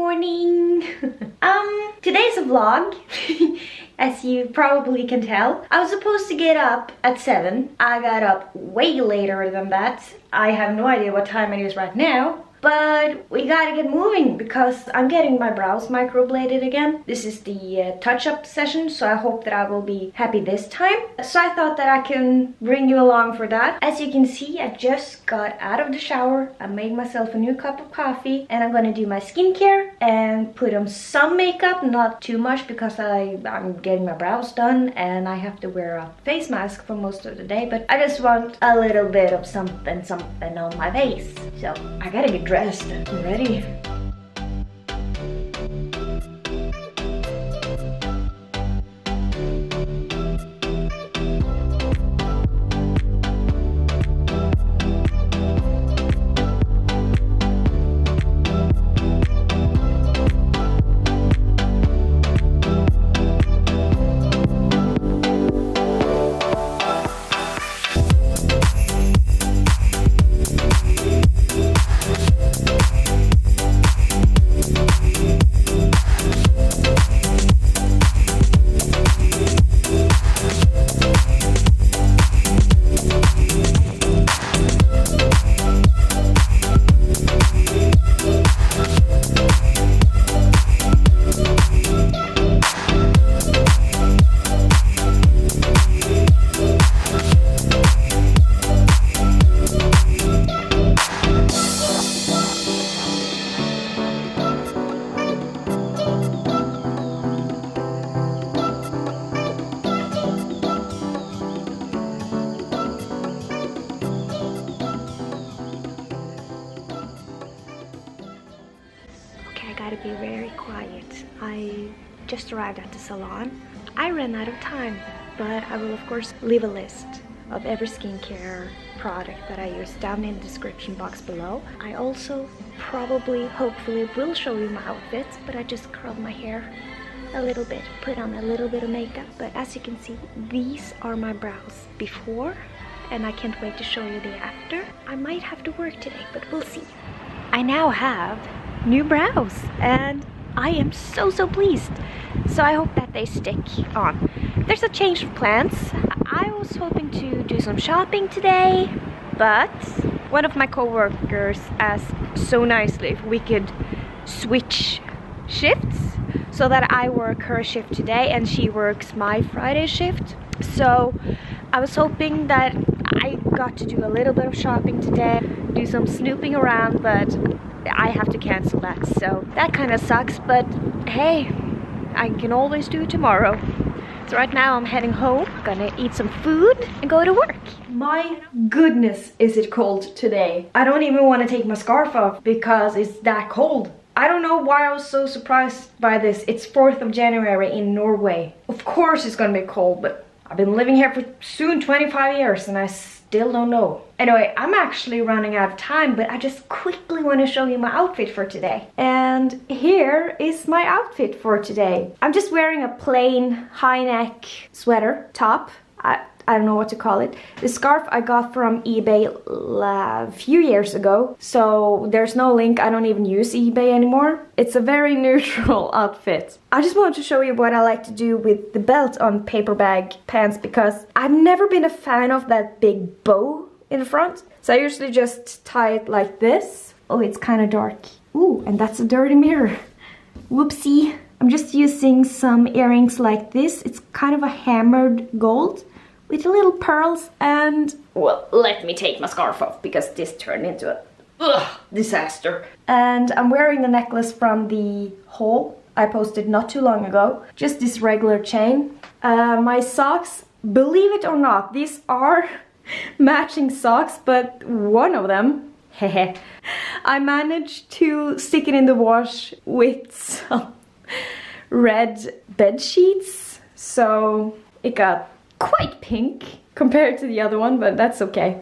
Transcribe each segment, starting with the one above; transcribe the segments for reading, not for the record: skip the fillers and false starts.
morning. Today's a vlog. As you probably can tell. I was supposed to get up at 7. I got up way later than that. I have no idea what time it is right now. But we gotta get moving because I'm getting my brows microbladed again. This is the touch-up session, so I hope that I will be happy this time. So I thought that I can bring you along for that. As you can see, I just got out of the shower. I made myself a new cup of coffee and I'm gonna do my skincare and put on some makeup, not too much because I'm getting my brows done and I have to wear a face mask for most of the day, but I just want a little bit of something on my face. So I gotta get dressed and ready. I gotta be very quiet. I just arrived at the salon. I ran out of time, but I will of course leave a list of every skincare product that I use down in the description box below. I also hopefully will show you my outfits, but I just curled my hair a little bit, put on a little bit of makeup. But as you can see, these are my brows before, and I can't wait to show you the after. I might have to work today, but we'll see. I now have new brows and I am so pleased. So I hope that they stick on. There's a change of plans. I was hoping to do some shopping today, but one of my co-workers asked so nicely if we could switch shifts so that I work her shift today and she works my Friday shift. So I was hoping that I got to do a little bit of shopping today, do some snooping around, but I have to cancel that, so that kind of sucks, but hey, I can always do it tomorrow. So right now I'm heading home, gonna eat some food and go to work. My goodness, is it cold today. I don't even want to take my scarf off because it's that cold. I don't know why I was so surprised by this. It's 4th of January in Norway. Of course it's gonna be cold, but I've been living here for soon 25 years and I still don't know. Anyway, I'm actually running out of time, but I just quickly want to show you my outfit for today. And here is my outfit for today. I'm just wearing a plain high neck sweater top. I don't know what to call it. The scarf I got from eBay a few years ago, so there's no link. I don't even use eBay anymore. It's a very neutral outfit. I just wanted to show you what I like to do with the belt on paper bag pants because I've never been a fan of that big bow in the front. So I usually just tie it like this. Oh, it's kind of dark. Ooh, and that's a dirty mirror. Whoopsie. I'm just using some earrings like this. It's kind of a hammered gold with little pearls and, well, let me take my scarf off because this turned into a disaster. And I'm wearing the necklace from the haul I posted not too long ago. Just this regular chain. My socks, believe it or not, these are matching socks, but one of them, I managed to stick it in the wash with some red bed sheets. So it got quite pink compared to the other one, but that's okay.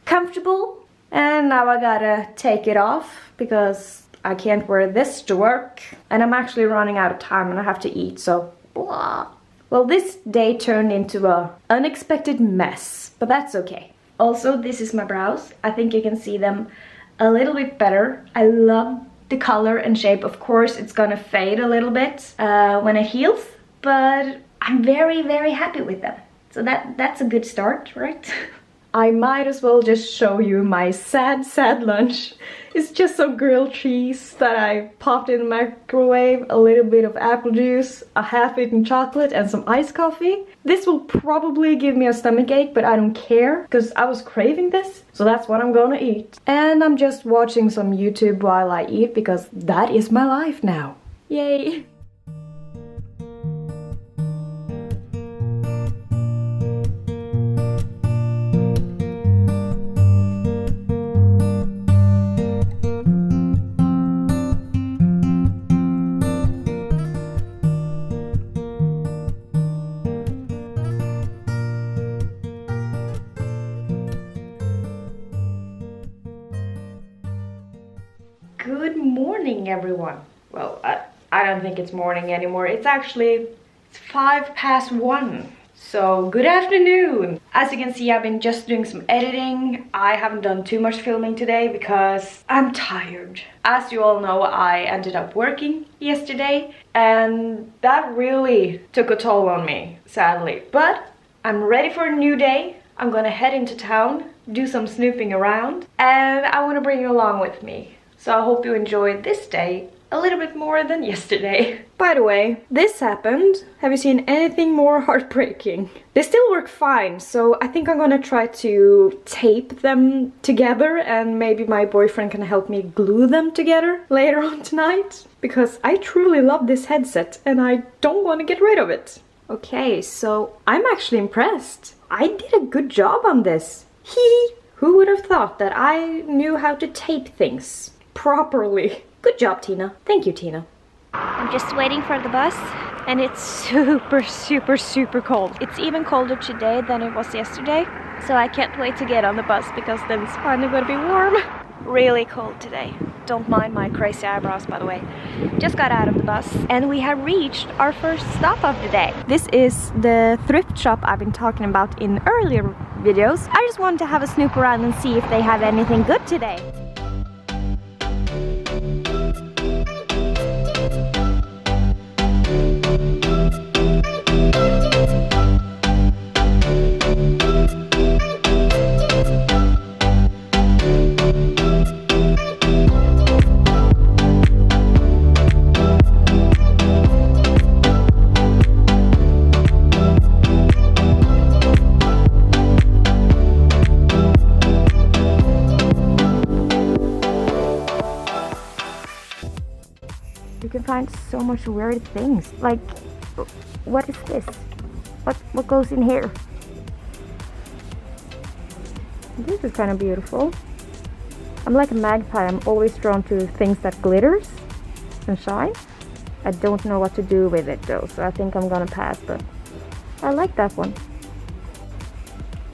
Comfortable. And now I gotta take it off because I can't wear this to work. And I'm actually running out of time and I have to eat, so blah. Well, this day turned into a unexpected mess, but that's okay. Also, this is my brows. I think you can see them a little bit better. I love The color and shape, of course, it's gonna fade a little bit when it heals, but I'm very, very happy with them. So that's a good start, right? I might as well just show you my sad lunch. It's just some grilled cheese that I popped in the microwave, a little bit of apple juice, a half-eaten chocolate, and some iced coffee. This will probably give me a stomachache, but I don't care, because I was craving this, so that's what I'm gonna eat. And I'm just watching some YouTube while I eat, because that is my life now. Yay! Good morning, everyone. Well, I don't think it's morning anymore. It's 1:05. So good afternoon. As you can see, I've been just doing some editing. I haven't done too much filming today because I'm tired. As you all know, I ended up working yesterday and that really took a toll on me, sadly. But I'm ready for a new day. I'm gonna head into town, do some snooping around, and I want to bring you along with me. So I hope you enjoyed this day a little bit more than yesterday. By the way, this happened. Have you seen anything more heartbreaking? They still work fine, so I think I'm gonna try to tape them together and maybe my boyfriend can help me glue them together later on tonight. Because I truly love this headset and I don't want to get rid of it. Okay, so I'm actually impressed. I did a good job on this. Hee! Who would have thought that I knew how to tape things properly? Good job, Tina. Thank you, Tina. I'm just waiting for the bus and it's super cold. It's even colder today than it was yesterday. So I can't wait to get on the bus because then it's finally gonna be warm. Really cold today. Don't mind my crazy eyebrows, by the way. Just got out of the bus and we have reached our first stop of the day. This is the thrift shop I've been talking about in earlier videos. I just wanted to have a snoop around and see if they have anything good today. You can find so much weird things. Like, what is this? What goes in here? This is kind of beautiful. I'm like a magpie. I'm always drawn to things that glitters and shine. I don't know what to do with it though, so I think I'm gonna pass, but I like that one.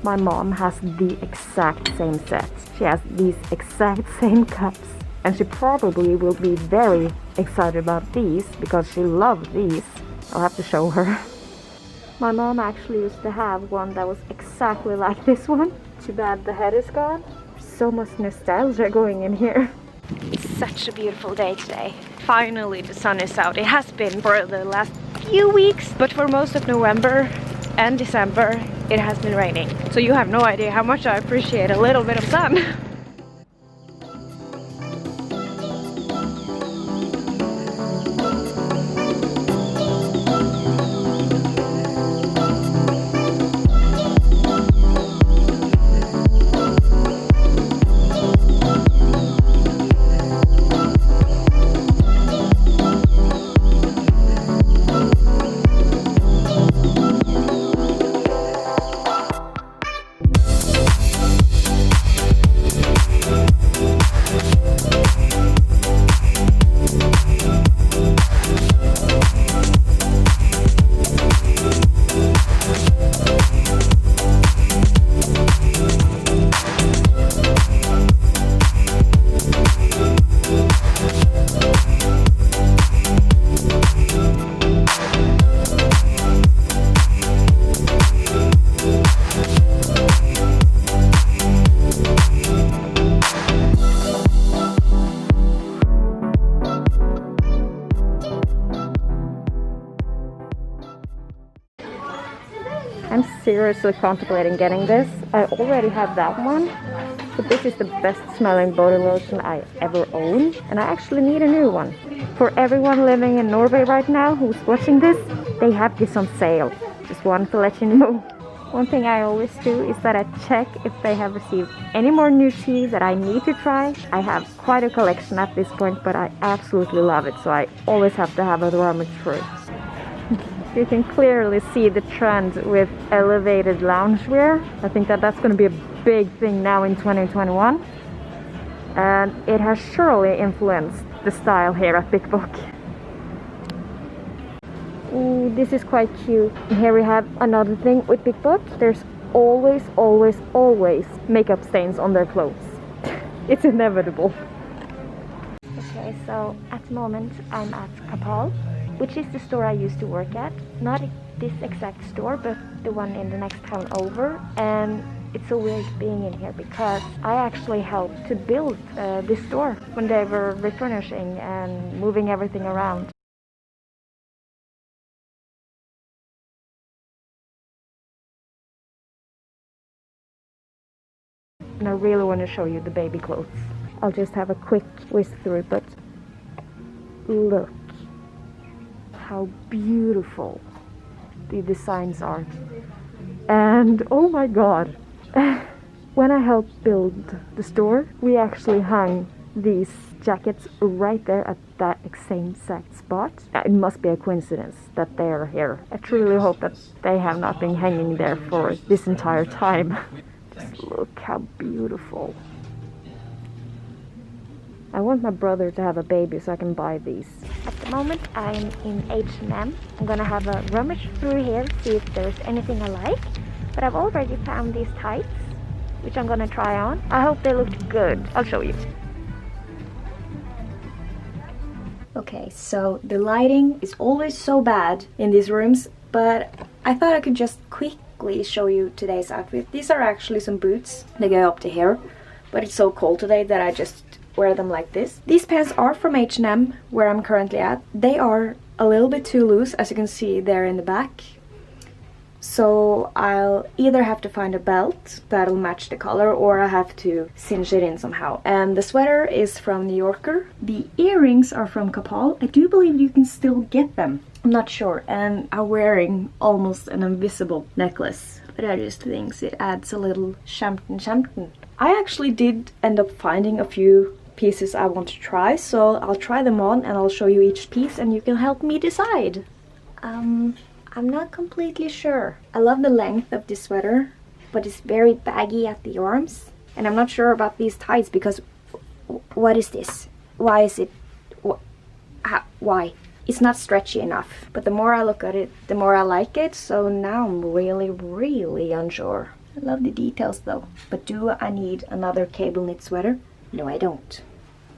My mom has the exact same set. She has these exact same cups. And she probably will be very excited about these because she loves these. I'll have to show her. My mom actually used to have one that was exactly like this one. Too bad the head is gone. So much nostalgia going in here. It's such a beautiful day today. Finally the sun is out. It has been for the last few weeks, but for most of November and December it has been raining. So you have no idea how much I appreciate a little bit of sun. I'm seriously contemplating getting this. I already have that one, but this is the best smelling body lotion I ever owned, and I actually need a new one. For everyone living in Norway right now who's watching this, they have this on sale. Just wanted to let you know. One thing I always do is that I check if they have received any more new tea that I need to try. I have quite a collection at this point, but I absolutely love it, so I always have to have a rummage through it. You can clearly see the trend with elevated loungewear. I think that that's going to be a big thing now in 2021. And it has surely influenced the style here at Big Book. Ooh, this is quite cute. And here we have another thing with Big Book. There's always makeup stains on their clothes. It's inevitable. Okay, so at the moment I'm at Kapal, which is the store I used to work at. Not this exact store, but the one in the next town over. And it's so weird being in here because I actually helped to build this store when they were refurnishing and moving everything around. And I really want to show you the baby clothes. I'll just have a quick whisk through it, but look how beautiful the designs are. And oh my god, when I helped build the store, we actually hung these jackets right there at that same exact spot. It must be a coincidence that they're here. I truly hope that they have not been hanging there for this entire time. Just look how beautiful. I want my brother to have a baby so I can buy these. At the moment I'm in H&M. I'm gonna have a rummage through here, see if there's anything I like. But I've already found these tights, which I'm gonna try on. I hope they look good. I'll show you. Okay, so the lighting is always so bad in these rooms, but I thought I could just quickly show you today's outfit. These are actually some boots. They go up to here, but it's so cold today that I just wear them like this. These pants are from H&M, where I'm currently at. They are a little bit too loose, as you can see there in the back. So I'll either have to find a belt that'll match the color, or I have to cinch it in somehow. And the sweater is from New Yorker. The earrings are from Kapal. I do believe you can still get them. I'm not sure. And I'm wearing almost an invisible necklace. But I just think it adds a little champton. I actually did end up finding a few pieces I want to try, so I'll try them on and I'll show you each piece and you can help me decide. I'm not completely sure. I love the length of this sweater, but it's very baggy at the arms. And I'm not sure about these tights because what is this? Why is it? Why? It's not stretchy enough. But the more I look at it, the more I like it. So now I'm really unsure. I love the details though. But do I need another cable knit sweater? No, I don't.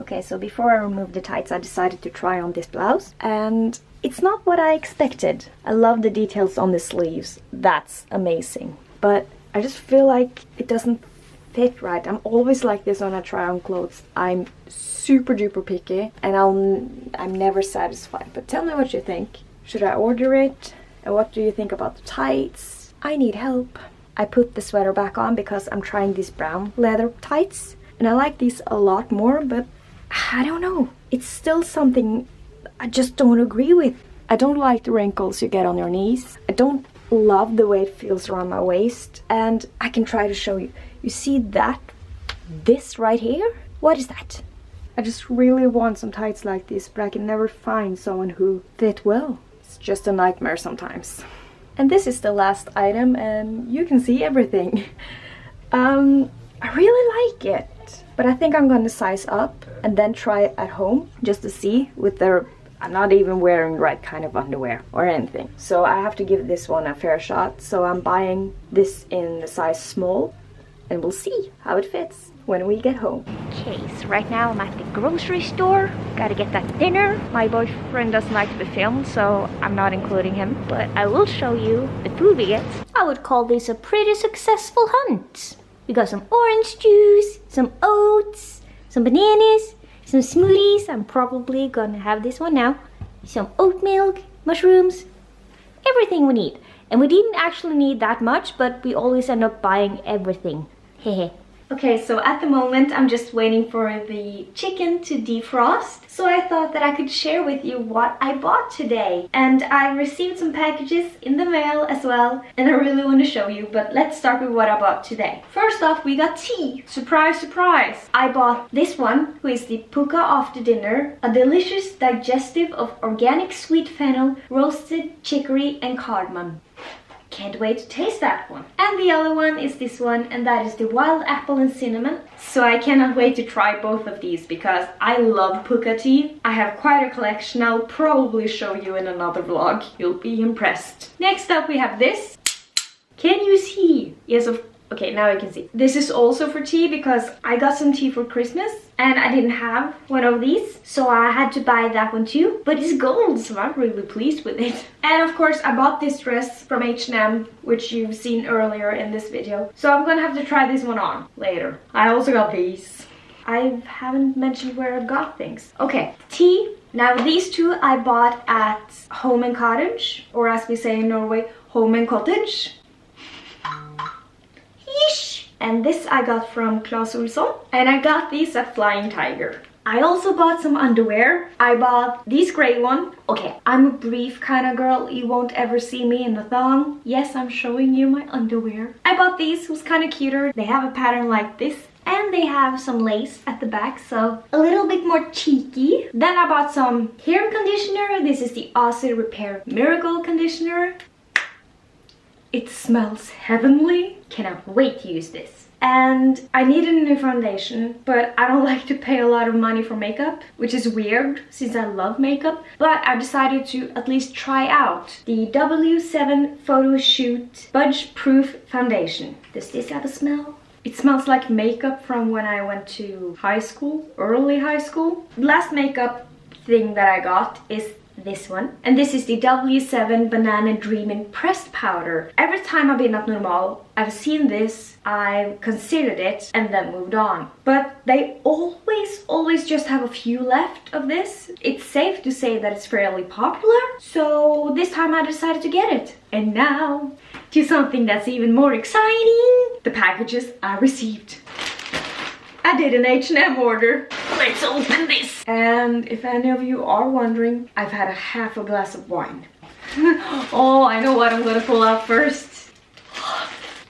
Okay, so before I remove the tights, I decided to try on this blouse. And it's not what I expected. I love the details on the sleeves. That's amazing. But I just feel like it doesn't fit right. I'm always like this when I try on clothes. I'm super duper picky and I'm never satisfied. But tell me what you think. Should I order it? And what do you think about the tights? I need help. I put the sweater back on because I'm trying these brown leather tights. And I like these a lot more, but I don't know. It's still something I just don't agree with. I don't like the wrinkles you get on your knees. I don't love the way it feels around my waist. And I can try to show you. You see that? This right here? What is that? I just really want some tights like this, but I can never find someone who fit well. It's just a nightmare sometimes. And this is the last item, and you can see everything. I really like it. But I think I'm gonna size up and then try it at home just to see with their... I'm not even wearing the right kind of underwear or anything. So I have to give this one a fair shot. So I'm buying this in the size small and we'll see how it fits when we get home. Okay, so right now I'm at the grocery store. Gotta get that dinner. My boyfriend doesn't like to be filmed, so I'm not including him. But I will show you the food we get. I would call this a pretty successful hunt. We got some orange juice, some oats, some bananas, some smoothies. I'm probably gonna have this one now. Some oat milk, mushrooms, everything we need. And we didn't actually need that much, but we always end up buying everything. Hehe. Okay, so at the moment I'm just waiting for the chicken to defrost. So I thought that I could share with you what I bought today. And I received some packages in the mail as well, and I really want to show you, but let's start with what I bought today. First off, we got tea. Surprise, surprise. I bought this one, who is the Puka After Dinner, a delicious digestive of organic sweet fennel, roasted chicory and cardamom. Can't wait to taste that one. And the other one is this one, and that is the wild apple and cinnamon. So I cannot wait to try both of these because I love Puka tea. I have quite a collection. I'll probably show you in another vlog. You'll be impressed. Next up we have this. Can you see? Yes, okay, now you can see. This is also for tea because I got some tea for Christmas and I didn't have one of these, so I had to buy that one too. But it's gold, so I'm really pleased with it. And of course I bought this dress from H&M, which you've seen earlier in this video. So I'm gonna have to try this one on later. I also got these. I haven't mentioned where I got things. Okay, tea. Now these two I bought at Home and Cottage, or as we say in Norway, Home and Cottage. And this I got from Clas Ohlson, and I got these at Flying Tiger. I also bought some underwear. I bought this gray one. Okay, I'm a brief kind of girl. You won't ever see me in a thong. Yes, I'm showing you my underwear. I bought these, who's kind of cuter. They have a pattern like this, and they have some lace at the back, so a little bit more cheeky. Then I bought some hair conditioner. This is the Aussie Repair Miracle Conditioner. It smells heavenly. Cannot wait to use this. And I needed a new foundation, but I don't like to pay a lot of money for makeup, which is weird since I love makeup. But I decided to at least try out the W7 Photo Shoot Budge Proof Foundation. Does this have a smell? It smells like makeup from when I went to high school, early high school. The last makeup thing that I got is this one, and this is the W7 Banana Dreamin' Pressed Powder. Every time I've been at Normal, I've seen this, I've considered it, and then moved on. But they always just have a few left of this. It's safe to say that it's fairly popular, so this time I decided to get it. And now to something that's even more exciting, the packages I received. I did an H&M order. Let's open this. And if any of you are wondering, I've had half a glass of wine. Oh, I know what I'm gonna pull out first.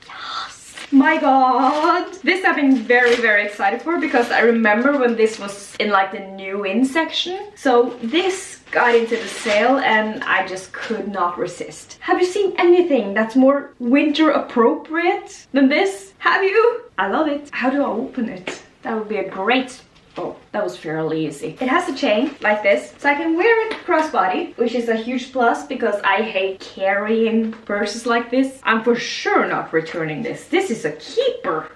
Yes. My god. This I've been very excited for because I remember when this was in like the new in section. So this got into the sale and I just could not resist. Have you seen anything that's more winter appropriate than this? Have you? I love it. How do I open it? That would be a great... Oh, that was fairly easy. It has a chain like this, so I can wear it crossbody, which is a huge plus because I hate carrying purses like this. I'm for sure not returning this. This is a keeper.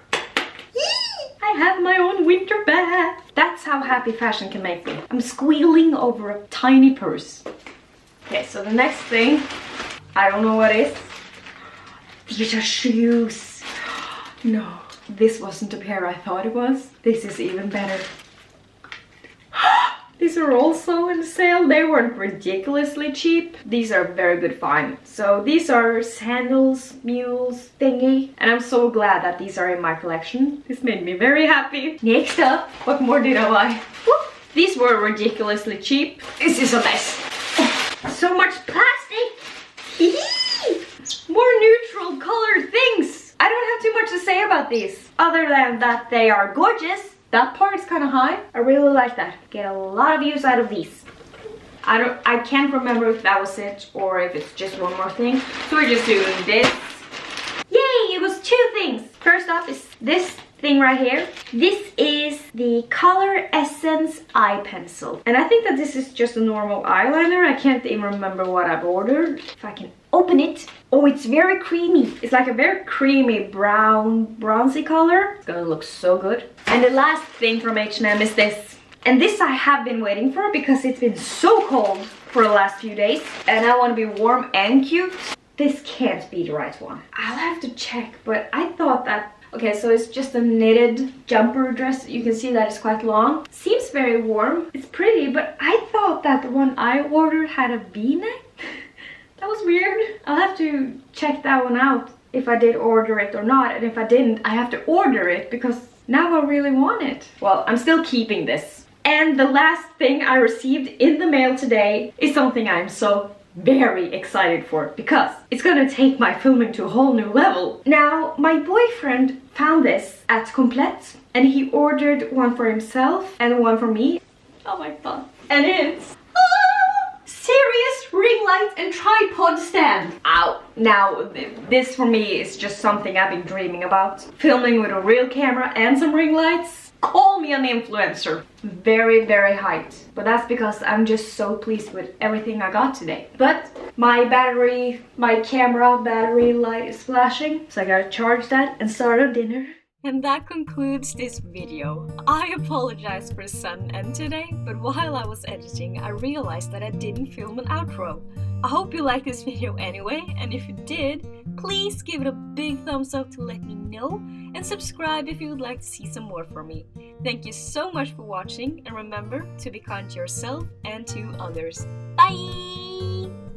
I have my own winter bag. That's how happy fashion can make me. I'm squealing over a tiny purse. Okay, so the next thing, I don't know what it is. These are shoes. No, this wasn't a pair I thought it was. This is even better. These are also in sale. They weren't ridiculously cheap. These are very good find. So these are sandals, mules thingy. And I'm so glad that these are in my collection. This made me very happy. Next up, what more did I buy? Whoop. These were ridiculously cheap. This is a mess. Oh, so much plastic. More neutral colored things. I don't have too much to say about these. Other than that they are gorgeous. That part is kind of high. I really like that. Get a lot of use out of these. I can't remember if that was it or if it's just one more thing. So we're just doing this. Yay! It was 2 things. First off is this thing right here. This is the Color Essence eye pencil. And I think that this is just a normal eyeliner. I can't even remember what I've ordered. If I can open it. Oh, it's very creamy. It's like a very creamy brown, bronzy color. It's gonna look so good. And the last thing from H&M is this. And this I have been waiting for because it's been so cold for the last few days. And I want to be warm and cute. This can't be the right one. I'll have to check, but I thought that... Okay, so it's just a knitted jumper dress. You can see that it's quite long. Seems very warm. It's pretty, but I thought that the one I ordered had a V-neck. That was weird. I'll have to check that one out if I did order it or not. And if I didn't, I have to order it because now I really want it. Well, I'm still keeping this. And the last thing I received in the mail today is something I'm so very excited for because it's gonna take my filming to a whole new level. Now, my boyfriend found this at Komplett and he ordered one for himself and one for me. Oh my god. And it's serious ring light and tripod stand. Ow. Now, this for me is just something I've been dreaming about. Filming with a real camera and some ring lights. Call me an influencer. Very, very hyped. But that's because I'm just so pleased with everything I got today. But my camera battery light is flashing. So I gotta charge that and start our dinner. And that concludes this video. I apologize for the sudden end today, but while I was editing, I realized that I didn't film an outro. I hope you liked this video anyway, and if you did, please give it a big thumbs up to let me know, and subscribe if you would like to see some more from me. Thank you so much for watching, and remember to be kind to yourself and to others. Bye!